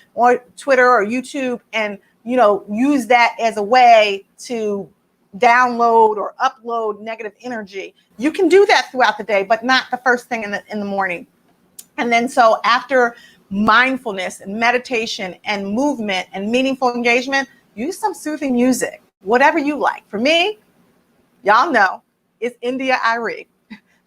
Twitter or YouTube and, use that as a way to download or upload negative energy. You can do that throughout the day, but not the first thing in the morning. And then so after mindfulness and meditation and movement and meaningful engagement, use some soothing music, whatever you like. For me, y'all know it's India Arie.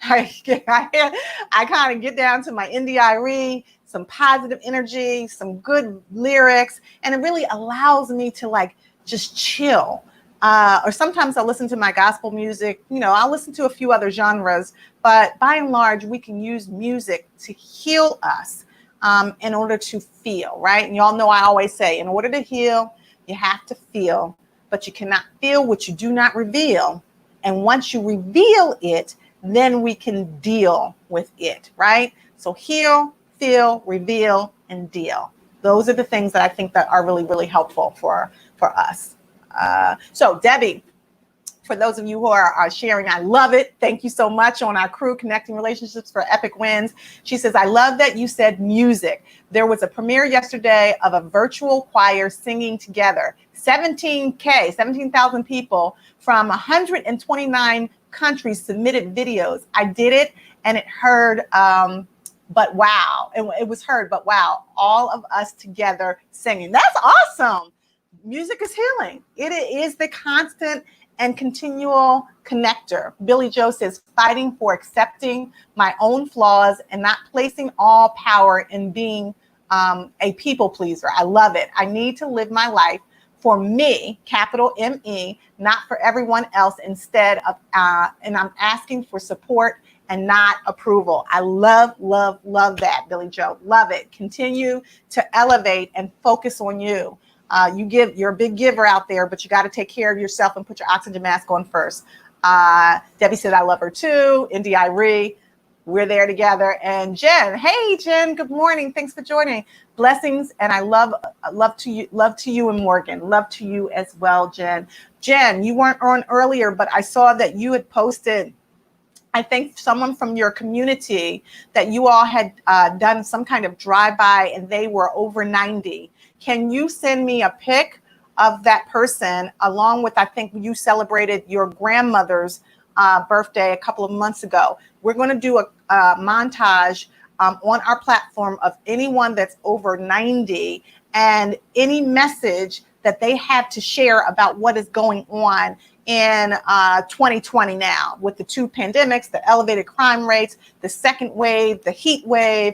I kind of get down to my India Arie, some positive energy, some good lyrics, and it really allows me to just chill. Or sometimes I'll listen to my gospel music. I'll listen to a few other genres, but by and large, we can use music to heal us in order to feel, right? And y'all know I always say, in order to heal, you have to feel, but you cannot feel what you do not reveal. And once you reveal it, then we can deal with it, right? So heal, feel, reveal, and deal. Those are the things that I think that are really, really helpful for us. So Debbie, for those of you who are sharing, I love it. Thank you so much on our crew, Connecting Relationships for Epic Wins. She says, I love that you said music. There was a premiere yesterday of a virtual choir singing together. 17,000 people from 129 countries submitted videos. I did it and it heard, but wow. It was heard, but wow. All of us together singing. That's awesome. Music is healing. It is the constant and continual connector. Billy Joe says, fighting for accepting my own flaws and not placing all power in being a people pleaser. I love it. I need to live my life for me, capital M-E, not for everyone else instead of, and I'm asking for support and not approval. I love, love, love that, Billy Joe. Love it. Continue to elevate and focus on you. You're a big giver out there, but you got to take care of yourself and put your oxygen mask on first. Debbie said, I love her too. Indy Irie, we're there together. And Jen, hey Jen, good morning. Thanks for joining. Blessings. And I love to you and Morgan. Love to you as well, Jen. Jen, you weren't on earlier, but I saw that you had posted, I think someone from your community, that you all had done some kind of drive-by and they were over 90. Can you send me a pic of that person along with, I think you celebrated your grandmother's birthday a couple of months ago. We're going to do a montage on our platform of anyone that's over 90 and any message that they have to share about what is going on in 2020 now with the two pandemics, the elevated crime rates, the second wave, the heat wave,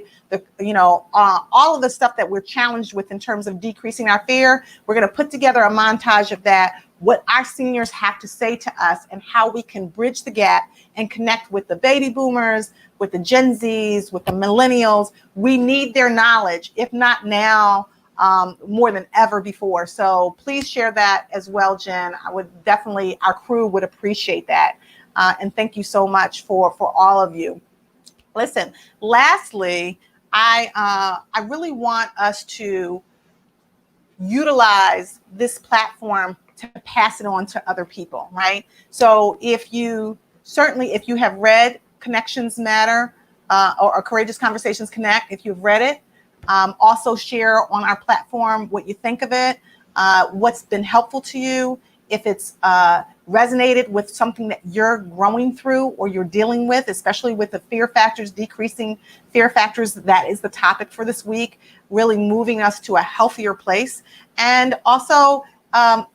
all of the stuff that we're challenged with in terms of decreasing our fear. We're going to put together a montage of that, what our seniors have to say to us and how we can bridge the gap and connect with the baby boomers, with the Gen Zs, with the millennials. We need their knowledge, if not now, more than ever before. So please share that as well, Jen. Our crew would appreciate that. And thank you so much for all of you. Listen, lastly, I really want us to utilize this platform to pass it on to other people, right? So if you have read Connections Matter or Courageous Conversations Connect, if you've read it, also share on our platform what you think of it, what's been helpful to you, if it's resonated with something that you're growing through or you're dealing with, especially with the fear factors, decreasing fear factors. That is the topic for this week, really moving us to a healthier place. And also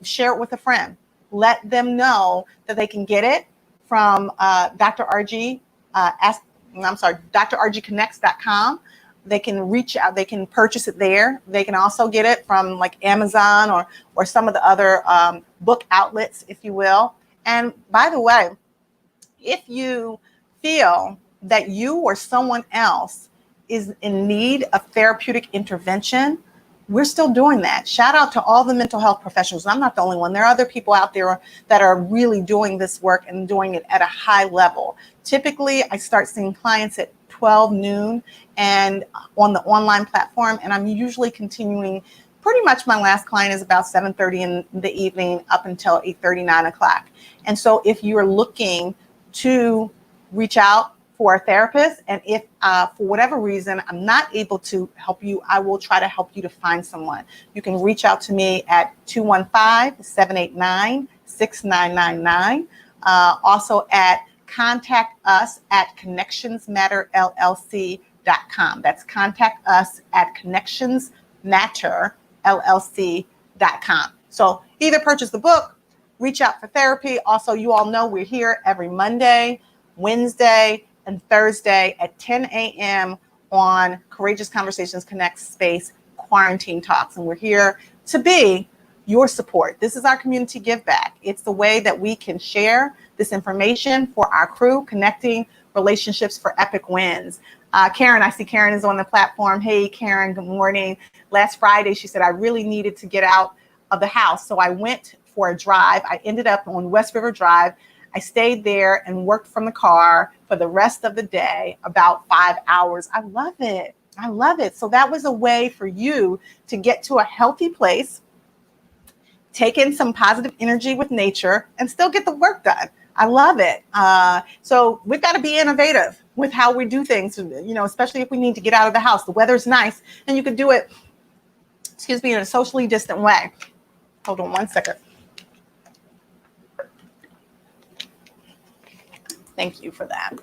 share it with a friend. Let them know that they can get it from Dr. RG, drrgconnects.com. They can reach out, they can purchase it there. They can also get it from like Amazon or some of the other book outlets, if you will. And by the way, if you feel that you or someone else is in need of therapeutic intervention, we're still doing that. Shout out to all the mental health professionals. I'm not the only one. There are other people out there that are really doing this work and doing it at a high level. Typically, I start seeing clients at 12 noon and on the online platform, and I'm usually continuing. Pretty much my last client is about 7:30 in the evening up until 8:30, 9 o'clock. And so if you're looking to reach out for a therapist. And if for whatever reason I'm not able to help you, I will try to help you to find someone. You can reach out to me at 215-789-6999. Also at contact us at connectionsmatterllc.com. That's contact us at connectionsmatterllc.com. So either purchase the book, reach out for therapy. Also, you all know we're here every Monday, Wednesday, and Thursday at 10 a.m. on Courageous Conversations Connect Space Quarantine Talks. And we're here to be your support. This is our community give back. It's the way that we can share this information for our crew, connecting relationships for epic wins. Karen, I see Karen is on the platform. Hey, Karen, good morning. Last Friday, she said, I really needed to get out of the house. So I went for a drive. I ended up on West River Drive. I stayed there and worked from the car for the rest of the day, about 5 hours. I love it. I love it. So that was a way for you to get to a healthy place, take in some positive energy with nature, and still get the work done. I love it. So we've got to be innovative with how we do things, especially if we need to get out of the house. The weather's nice and you can do it, in a socially distant way. Hold on one second. Thank you for that.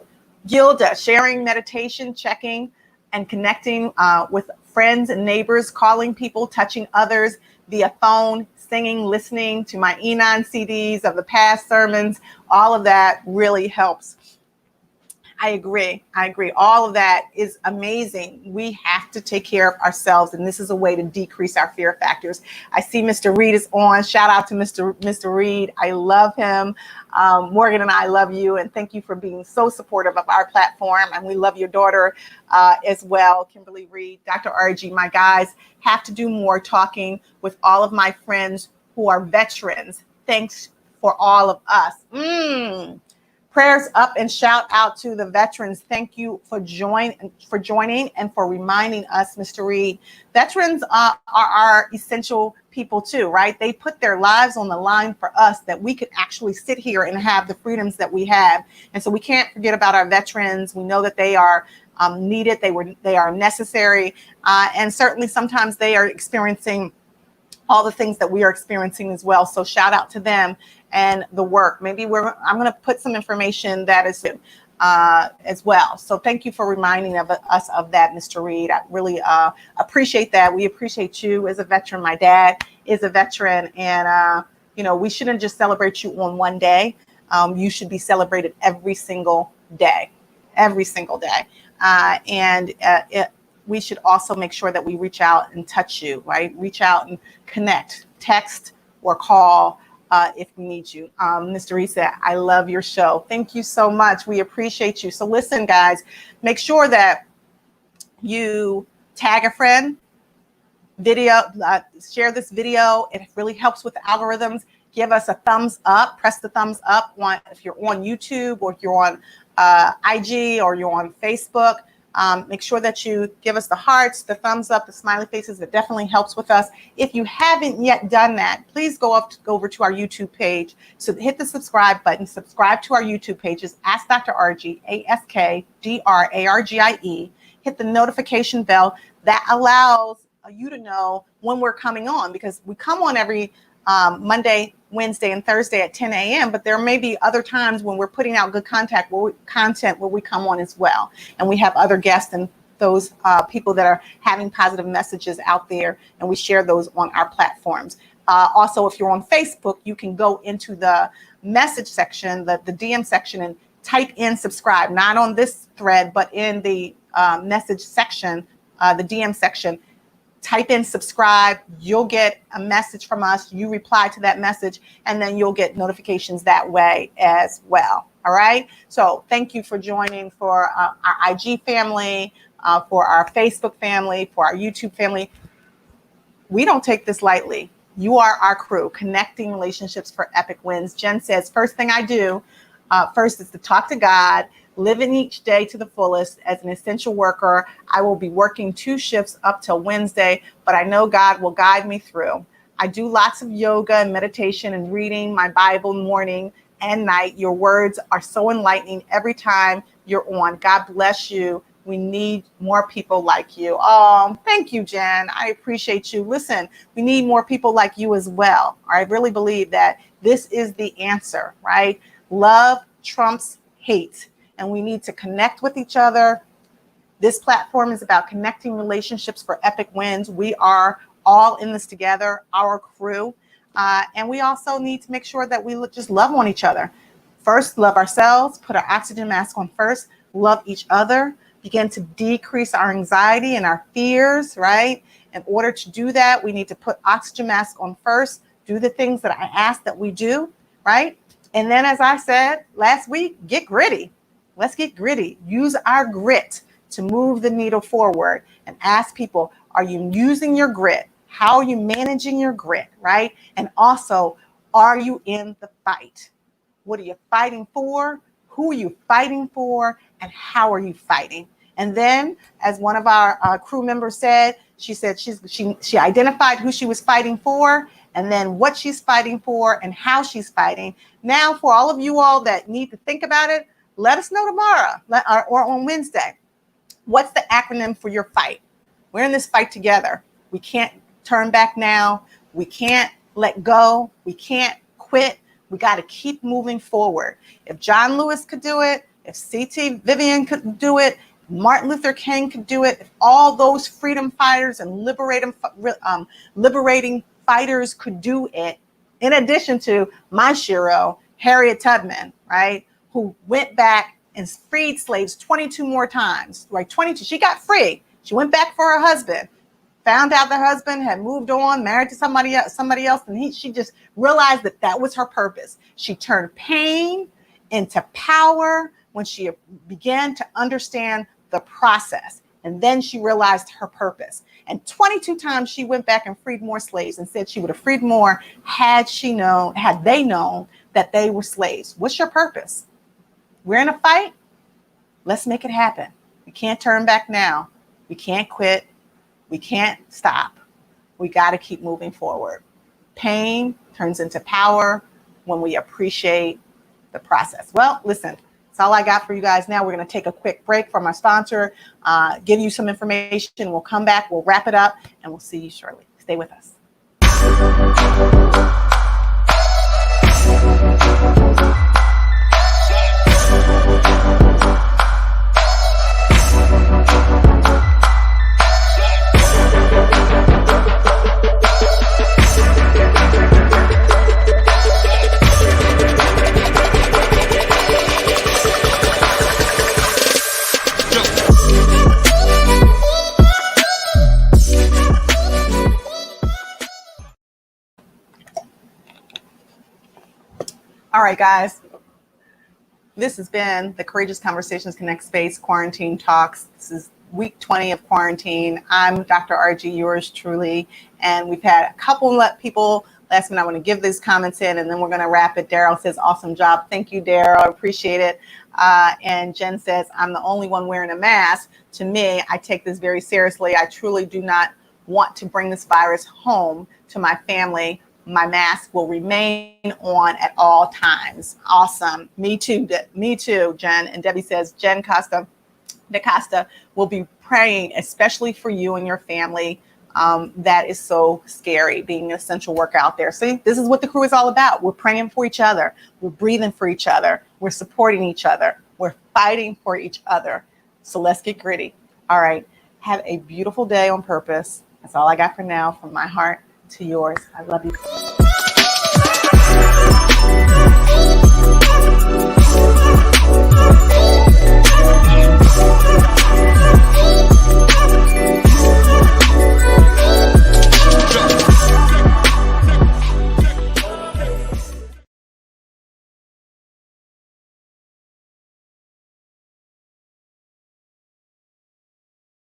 Gilda, sharing meditation, checking and connecting with friends and neighbors, calling people, touching others via phone, singing, listening to my Enon CDs of the past sermons. All of that really helps. I agree. All of that is amazing. We have to take care of ourselves, and this is a way to decrease our fear factors. I see Mr. Reed is on. Shout out to Mr. Reed. I love him. Morgan and I love you, and thank you for being so supportive of our platform. And we love your daughter as well, Kimberly Reed. Dr. RG, my guys, have to do more talking with all of my friends who are veterans. Thanks for all of us. Prayers up and shout out to the veterans. Thank you for joining and for reminding us, Mr. Reed. Veterans are our essential people too, right? They put their lives on the line for us, that we could actually sit here and have the freedoms that we have. And so we can't forget about our veterans. We know that they are needed. They are necessary. And certainly sometimes they are experiencing all the things that we are experiencing as well. So shout out to them and the work. I'm going to put some information that is as well. So thank you for reminding us of that, Mr. Reed. I really appreciate that. We appreciate you as a veteran. My dad is a veteran, and we shouldn't just celebrate you on one day. You should be celebrated every single day, we should also make sure that we reach out and touch you, right? Reach out and connect, text or call if we need you. Mr. Reed said, I love your show. Thank you so much. We appreciate you. So listen, guys, make sure that you tag a friend, share this video. It really helps with the algorithms. Give us a thumbs up, press the thumbs up if you're on YouTube or if you're on IG or you're on Facebook. Make sure that you give us the hearts, the thumbs up, the smiley faces. It definitely helps with us. If you haven't yet done that, please go over to our YouTube page. So hit the subscribe button, subscribe to our YouTube pages, Ask Dr. Argie, AskDrArgie. Hit the notification bell. That allows you to know when we're coming on, because we come on every Monday, Wednesday, and Thursday at 10 a.m. But there may be other times when we're putting out good content where we come on as well. And we have other guests and those people that are having positive messages out there, and we share those on our platforms. Also, if you're on Facebook, you can go into the message section, the DM section, and type in subscribe, not on this thread, but in the message section, the DM section. Type in subscribe, you'll get a message from us, you reply to that message, and then you'll get notifications that way as well. All right. So thank you for joining for our IG family, for our Facebook family, for our YouTube family. We don't take this lightly. You are our crew, connecting relationships for epic wins. Jen says, first thing I do, first is to talk to God, living each day to the fullest. As an essential worker, I will be working 2 shifts up till Wednesday, but I know God will guide me through. I do lots of yoga and meditation and reading my Bible morning and night. Your words are so enlightening every time you're on. God bless you. We need more people like you. Oh, thank you, Jen. I appreciate you. Listen, we need more people like you as well. I really believe that this is the answer, right? Love trumps hate, and we need to connect with each other. This platform is about connecting relationships for epic wins. We are all in this together, our crew. And we also need to make sure that we just love on each other. First, love ourselves, put our oxygen mask on first, love each other, begin to decrease our anxiety and our fears, right? In order to do that, we need to put oxygen mask on first, do the things that I asked that we do, right? And then, as I said last week, get gritty. Let's get gritty. Use our grit to move the needle forward, and ask people, are you using your grit? How are you managing your grit, right? And also, are you in the fight? What are you fighting for? Who are you fighting for? And how are you fighting? And then, as one of our crew members said, she identified who she was fighting for, and then what she's fighting for and how she's fighting. Now, for all of you all that need to think about it, let us know tomorrow or on Wednesday. What's the acronym for your fight? We're in this fight together. We can't turn back now. We can't let go. We can't quit. We got to keep moving forward. If John Lewis could do it, if C.T. Vivian could do it, Martin Luther King could do it, if all those freedom fighters and liberating fighters could do it, in addition to my shero, Harriet Tubman, right, who went back and freed slaves 22 more times, right? 22. She got free. She went back for her husband, found out the husband had moved on, married to somebody else, and she just realized that was her purpose. She turned pain into power when she began to understand the process. And then she realized her purpose. And 22 times she went back and freed more slaves, and said she would have freed more had they known that they were slaves. What's your purpose? We're in a fight. Let's make it happen. We can't turn back now. We can't quit. We can't stop. We got to keep moving forward. Pain turns into power when we appreciate the process. Well, listen, that's all I got for you guys. Now we're going to take a quick break from our sponsor, give you some information. We'll come back, we'll wrap it up, and we'll see you shortly. Stay with us. All right, guys, this has been the Courageous Conversations Connect Space Quarantine Talks. This is week 20 of quarantine. I'm Dr. RG, yours truly, and we've had a couple of people last minute. I want to give these comments in, and then we're going to wrap it. Daryl says, awesome job. Thank you, Daryl. I appreciate it. And Jen says, I'm the only one wearing a mask. To me, I take this very seriously. I truly do not want to bring this virus home to my family. My mask will remain on at all times. Awesome. Me too, Jen. And Debbie says, Jen DaCosta will be praying, especially for you and your family. That is so scary, being an essential worker out there. See, this is what the crew is all about. We're praying for each other. We're breathing for each other. We're supporting each other. We're fighting for each other. So let's get gritty. All right. Have a beautiful day on purpose. That's all I got for now, from my heart to yours. I love you.